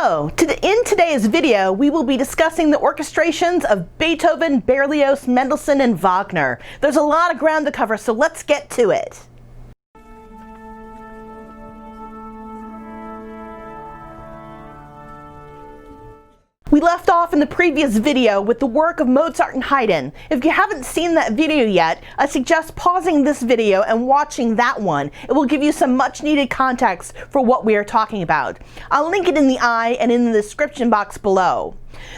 In today's video, we will be discussing the orchestrations of Beethoven, Berlioz, Mendelssohn, and Wagner. There's a lot of ground to cover, so let's get to it. We left off in the previous video with the work of Mozart and Haydn. If you haven't seen that video yet, I suggest pausing this video and watching that one. It will give you some much needed context for what we are talking about. I'll link it in the eye and in the description box below.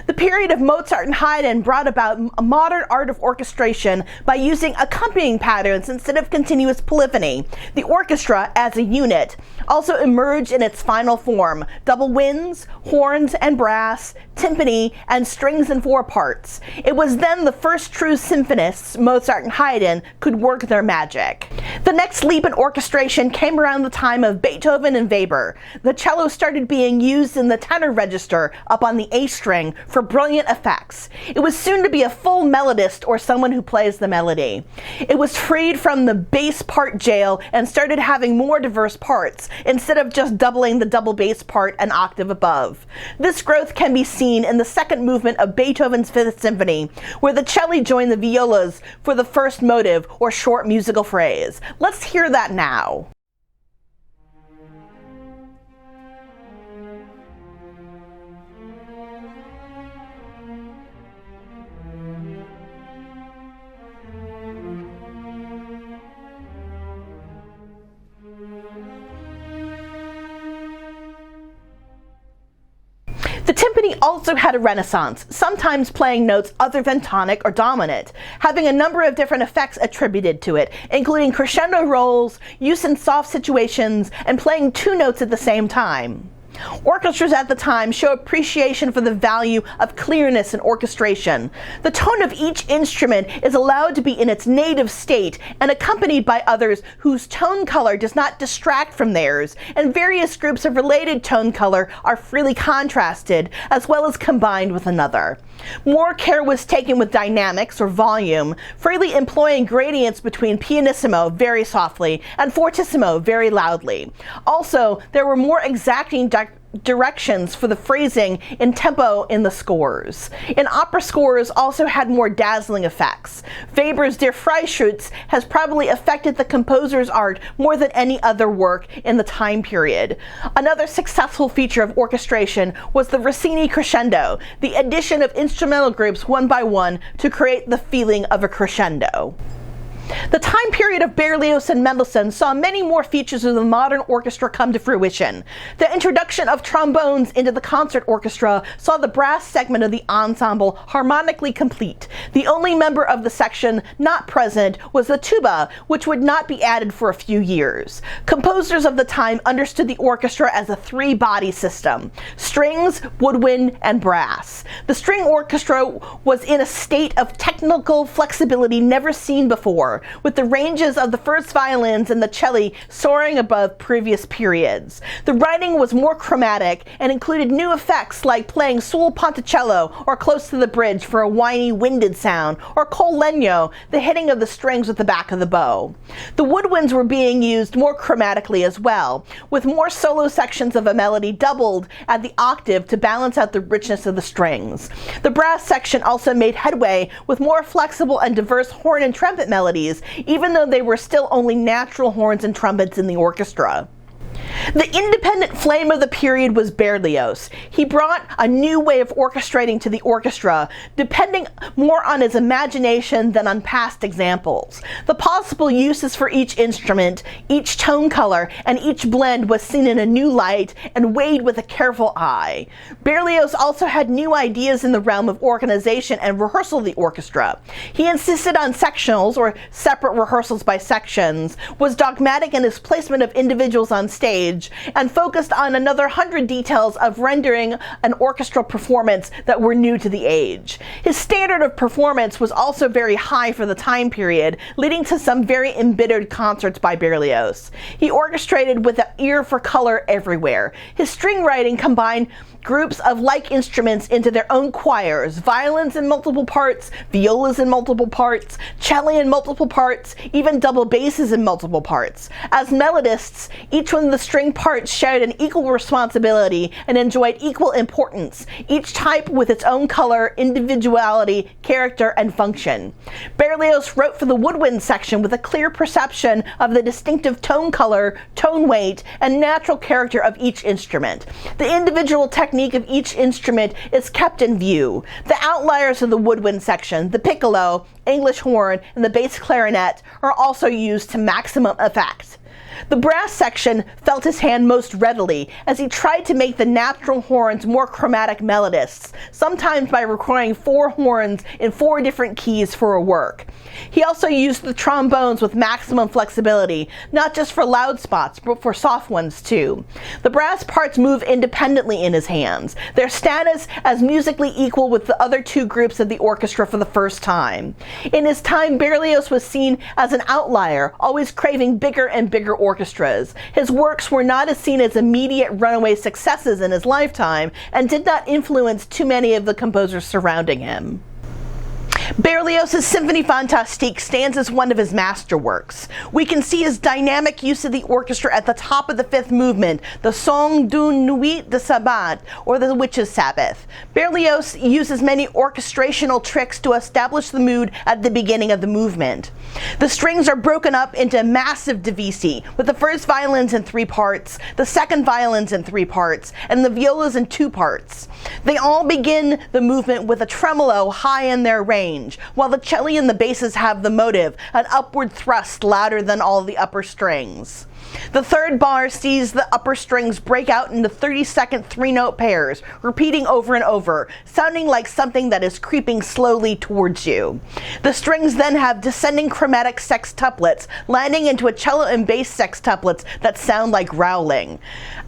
The period of Mozart and Haydn brought about a modern art of orchestration by using accompanying patterns instead of continuous polyphony. The orchestra, as a unit, also emerged in its final form: double winds, horns and brass, timpani, and strings in four parts. It was then the first true symphonists, Mozart and Haydn, could work their magic. The next leap in orchestration came around the time of Beethoven and Weber. The cello started being used in the tenor register up on the A string for brilliant effects. It was soon to be a full melodist, or someone who plays the melody. It was freed from the bass part jail and started having more diverse parts, instead of just doubling the double bass part an octave above. This growth can be seen in the second movement of Beethoven's Fifth Symphony, where the cello joined the violas for the first motive, or short musical phrase. Let's hear that now. The timpani also had a renaissance, sometimes playing notes other than tonic or dominant, having a number of different effects attributed to it, including crescendo rolls, use in soft situations, and playing two notes at the same time. Orchestras at the time show appreciation for the value of clearness in orchestration. The tone of each instrument is allowed to be in its native state and accompanied by others whose tone color does not distract from theirs, and various groups of related tone color are freely contrasted as well as combined with another. More care was taken with dynamics, or volume, freely employing gradients between pianissimo, very softly, and fortissimo, very loudly. Also, there were more exacting directions for the phrasing in tempo in the scores. In opera scores also had more dazzling effects. Weber's Der Freischütz has probably affected the composer's art more than any other work in the time period. Another successful feature of orchestration was the Rossini crescendo, the addition of instrumental groups one by one to create the feeling of a crescendo. The time period of Berlioz and Mendelssohn saw many more features of the modern orchestra come to fruition. The introduction of trombones into the concert orchestra saw the brass segment of the ensemble harmonically complete. The only member of the section not present was the tuba, which would not be added for a few years. Composers of the time understood the orchestra as a three-body system: strings, woodwind, and brass. The string orchestra was in a state of technical flexibility never seen before, with the ranges of the first violins and the cello soaring above previous periods. The writing was more chromatic and included new effects like playing sul ponticello or close to the bridge for a whiny winded sound, or col legno, the hitting of the strings with the back of the bow. The woodwinds were being used more chromatically as well, with more solo sections of a melody doubled at the octave to balance out the richness of the strings. The brass section also made headway with more flexible and diverse horn and trumpet melodies, even though they were still only natural horns and trumpets in the orchestra. The independent flame of the period was Berlioz. He brought a new way of orchestrating to the orchestra, depending more on his imagination than on past examples. The possible uses for each instrument, each tone color, and each blend was seen in a new light and weighed with a careful eye. Berlioz also had new ideas in the realm of organization and rehearsal of the orchestra. He insisted on sectionals, or separate rehearsals by sections, was dogmatic in his placement of individuals on stage, and focused on another 100 details of rendering an orchestral performance that were new to the age. His standard of performance was also very high for the time period, leading to some very embittered concerts by Berlioz. He orchestrated with an ear for color everywhere. His string writing combined groups of like instruments into their own choirs: violins in multiple parts, violas in multiple parts, cello in multiple parts, even double basses in multiple parts. As melodists, each one of the string parts shared an equal responsibility and enjoyed equal importance, each type with its own color, individuality, character, and function. Berlioz wrote for the woodwind section with a clear perception of the distinctive tone color, tone weight, and natural character of each instrument. The individual technique of each instrument is kept in view. The outliers of the woodwind section, the piccolo, English horn, and the bass clarinet, are also used to maximum effect. The brass section felt his hand most readily as he tried to make the natural horns more chromatic melodists, sometimes by recording 4 horns in 4 different keys for a work. He also used the trombones with maximum flexibility, not just for loud spots, but for soft ones too. The brass parts move independently in his hands, their status as musically equal with the other 2 groups of the orchestra for the first time. In his time, Berlioz was seen as an outlier, always craving bigger and bigger orchestras. His works were not as seen as immediate runaway successes in his lifetime and did not influence too many of the composers surrounding him. Berlioz's Symphony Fantastique stands as one of his masterworks. We can see his dynamic use of the orchestra at the top of the 5th movement, the Song d'une Nuit de Sabbat, or the Witch's Sabbath. Berlioz uses many orchestrational tricks to establish the mood at the beginning of the movement. The strings are broken up into massive divisi, with the first violins in 3 parts, the second violins in 3 parts, and the violas in 2 parts. They all begin the movement with a tremolo high in their range, while the cello and the basses have the motive, an upward thrust louder than all the upper strings. The 3rd bar sees the upper strings break out into 30-second 3-note pairs, repeating over and over, sounding like something that is creeping slowly towards you. The strings then have descending chromatic sextuplets, landing into a cello and bass sextuplets that sound like growling.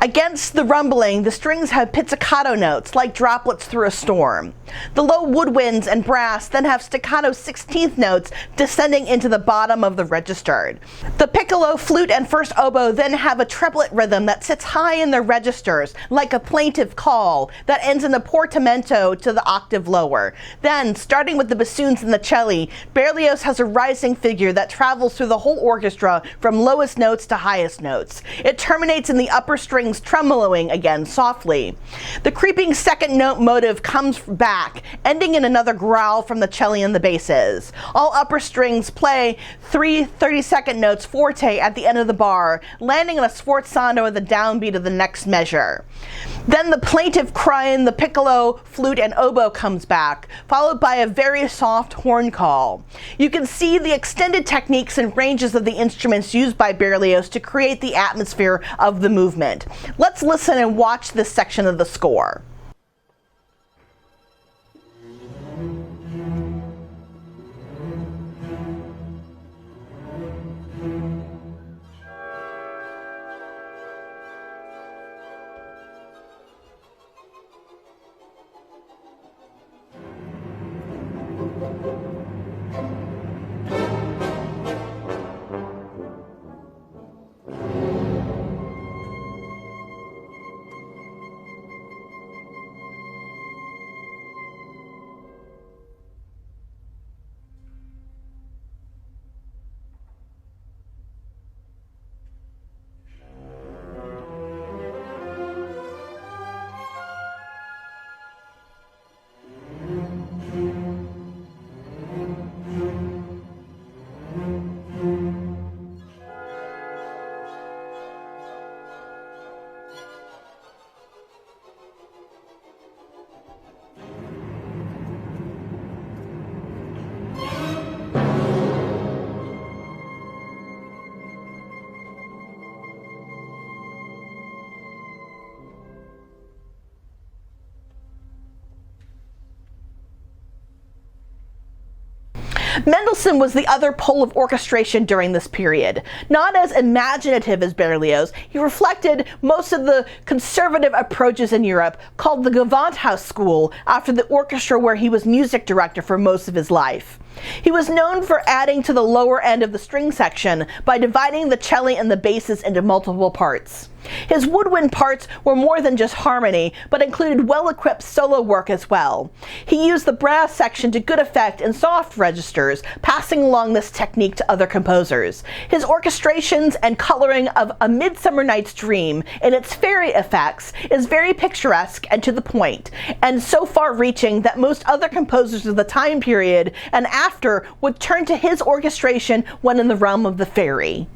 Against the rumbling, the strings have pizzicato notes, like droplets through a storm. The low woodwinds and brass then have staccato 16th notes descending into the bottom of the register. The piccolo, flute, and first oboe then have a triplet rhythm that sits high in their registers, like a plaintive call, that ends in a portamento to the octave lower. Then, starting with the bassoons and the cello, Berlioz has a rising figure that travels through the whole orchestra from lowest notes to highest notes. It terminates in the upper strings tremoloing again softly. The creeping second note motive comes back, ending in another growl from the cello and the basses. All upper strings play 3 30-second notes forte at the end of the bar, landing in a sforzando with the downbeat of the next measure. Then the plaintive cry in the piccolo, flute, and oboe comes back, followed by a very soft horn call. You can see the extended techniques and ranges of the instruments used by Berlioz to create the atmosphere of the movement. Let's listen and watch this section of the score. Mendelssohn was the other pole of orchestration during this period. Not as imaginative as Berlioz, he reflected most of the conservative approaches in Europe, called the Gewandhaus school, after the orchestra where he was music director for most of his life. He was known for adding to the lower end of the string section by dividing the cello and the basses into multiple parts. His woodwind parts were more than just harmony, but included well-equipped solo work as well. He used the brass section to good effect in soft registers, passing along this technique to other composers. His orchestrations and coloring of A Midsummer Night's Dream in its fairy effects is very picturesque and to the point, and so far-reaching that most other composers of the time period and after would turn to his orchestration when in the realm of the fairy.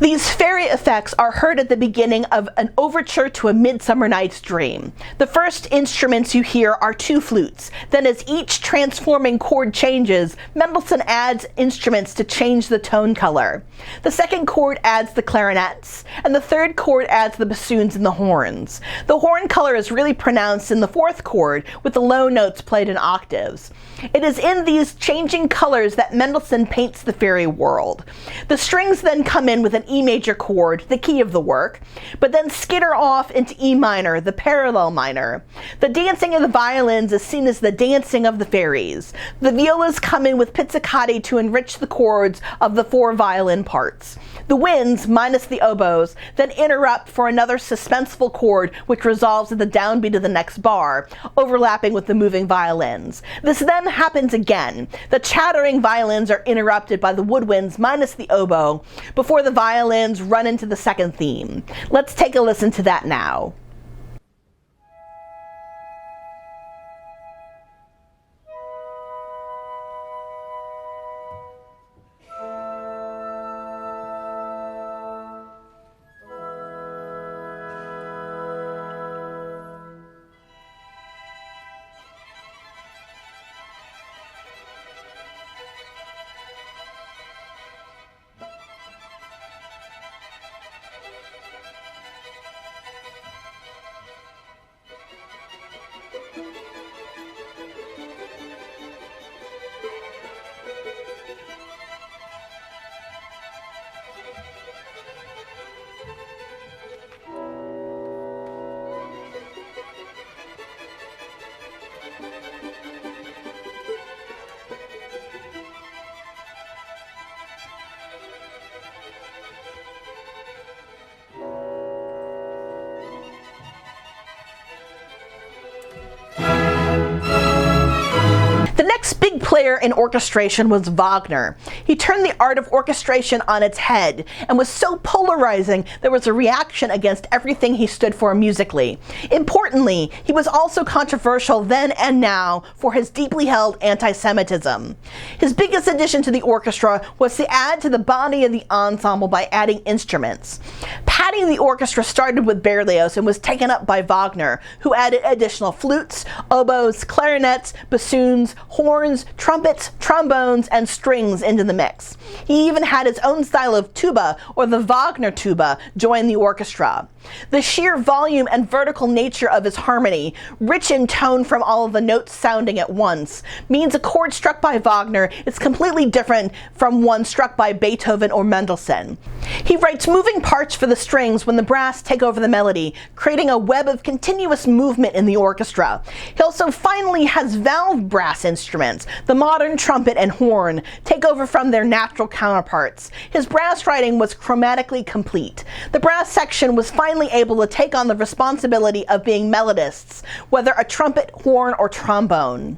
These fairy effects are heard at the beginning of an overture to A Midsummer Night's Dream. The first instruments you hear are two flutes. Then as each transforming chord changes, Mendelssohn adds instruments to change the tone color. The second chord adds the clarinets, and the third chord adds the bassoons and the horns. The horn color is really pronounced in the fourth chord, with the low notes played in octaves. It is in these changing colors that Mendelssohn paints the fairy world. The strings then come in with an E major chord, the key of the work, but then skitter off into E minor, the parallel minor. The dancing of the violins is seen as the dancing of the fairies. The violas come in with pizzicati to enrich the chords of the four violin parts. The winds, minus the oboes, then interrupt for another suspenseful chord which resolves at the downbeat of the next bar, overlapping with the moving violins. This then happens again. The chattering violins are interrupted by the woodwinds minus the oboe, before the violins run into the second theme. Let's take a listen to that now. The next big player in orchestration was Wagner. He turned the art of orchestration on its head and was so polarizing there was a reaction against everything he stood for musically. Importantly, he was also controversial then and now for his deeply held anti-Semitism. His biggest addition to the orchestra was to add to the body of the ensemble by adding instruments. Padding the orchestra started with Berlioz and was taken up by Wagner, who added additional flutes, oboes, clarinets, bassoons, horns, trumpets, trombones, and strings into the mix. He even had his own style of tuba, or the Wagner tuba, join the orchestra. The sheer volume and vertical nature of his harmony, rich in tone from all of the notes sounding at once, means a chord struck by Wagner is completely different from one struck by Beethoven or Mendelssohn. He writes moving parts for the strings when the brass take over the melody, creating a web of continuous movement in the orchestra. He also finally has valve brass instruments, the modern trumpet and horn, take over from their natural counterparts. His brass writing was chromatically complete. The brass section was finally able to take on the responsibility of being melodists, whether a trumpet, horn, or trombone.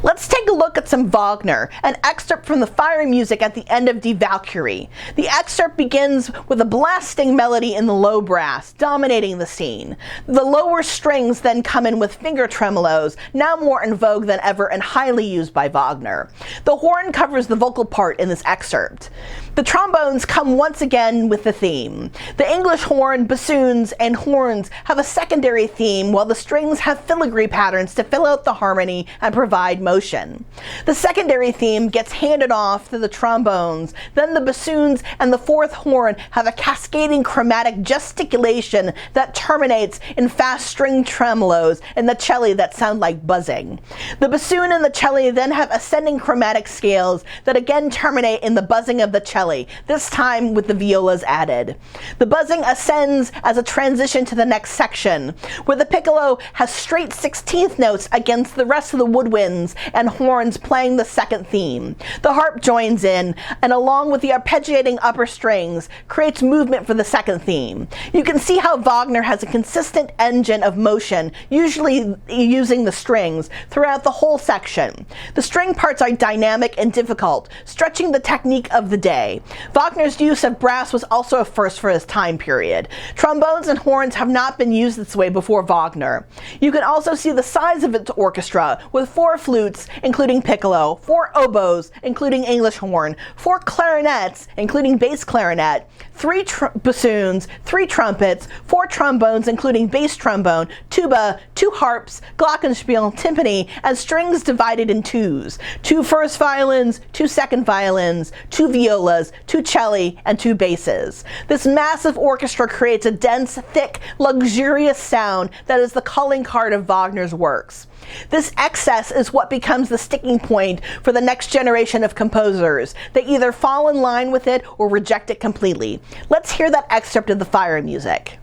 Let's take a look at some Wagner, an excerpt from the fire music at the end of Die Valkyrie. The excerpt begins with a blasting melody in the low brass, dominating the scene. The lower strings then come in with finger tremolos, now more in vogue than ever and highly used by Wagner. The horn covers the vocal part in this excerpt. The trombones come once again with the theme. The English horn, bassoons, and horns have a secondary theme, while the strings have filigree patterns to fill out the harmony and provide motion. The secondary theme gets handed off to the trombones, then the bassoons and the fourth horn have a cascading chromatic gesticulation that terminates in fast string tremolos and the cello that sound like buzzing. The bassoon and the cello then have ascending chromatic scales that again terminate in the buzzing of the cello, this time with the violas added. The buzzing ascends as a transition to the next section, where the piccolo has straight 16th notes against the rest of the woodwinds trombones and horns playing the second theme. The harp joins in, and along with the arpeggiating upper strings, creates movement for the second theme. You can see how Wagner has a consistent engine of motion, usually using the strings, throughout the whole section. The string parts are dynamic and difficult, stretching the technique of the day. Wagner's use of brass was also a first for his time period. Trombones and horns have not been used this way before Wagner. You can also see the size of its orchestra, with 4 flutes, including piccolo, 4 oboes, including English horn, 4 clarinets, including bass clarinet, 3 bassoons, 3 trumpets, 4 trombones, including bass trombone, tuba, 2 harps, glockenspiel, timpani, and strings divided in 2s. 2 first violins, 2 second violins, 2 violas, 2 celli, and 2 basses. This massive orchestra creates a dense, thick, luxurious sound that is the calling card of Wagner's works. This excess is what becomes the sticking point for the next generation of composers. They either fall in line with it or reject it completely. Let's hear that excerpt of the fire music.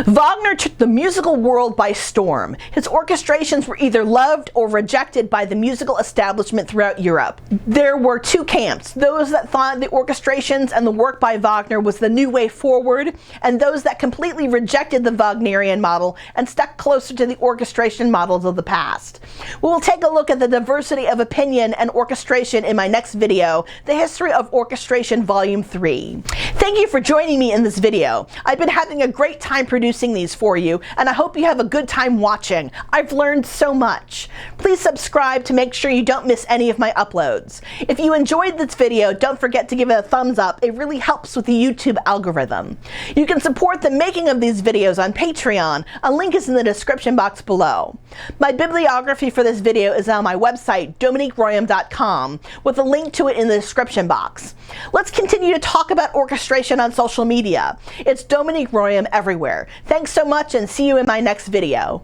Wagner took the musical world by storm. His orchestrations were either loved or rejected by the musical establishment throughout Europe. There were 2 camps, those that thought the orchestrations and the work by Wagner was the new way forward, and those that completely rejected the Wagnerian model and stuck closer to the orchestration models of the past. We will take a look at the diversity of opinion and orchestration in my next video, the History of Orchestration Volume 3. Thank you for joining me in this video. I've been having a great time producing these for you, and I hope you have a good time watching. I've learned so much. Please subscribe to make sure you don't miss any of my uploads. If you enjoyed this video, don't forget to give it a thumbs up. It really helps with the YouTube algorithm. You can support the making of these videos on Patreon. A link is in the description box below. My bibliography for this video is on my website, dominiqueroyam.com, with a link to it in the description box. Let's continue to talk about orchestration on social media. It's Dominique Royam everywhere. Thanks so much, and see you in my next video.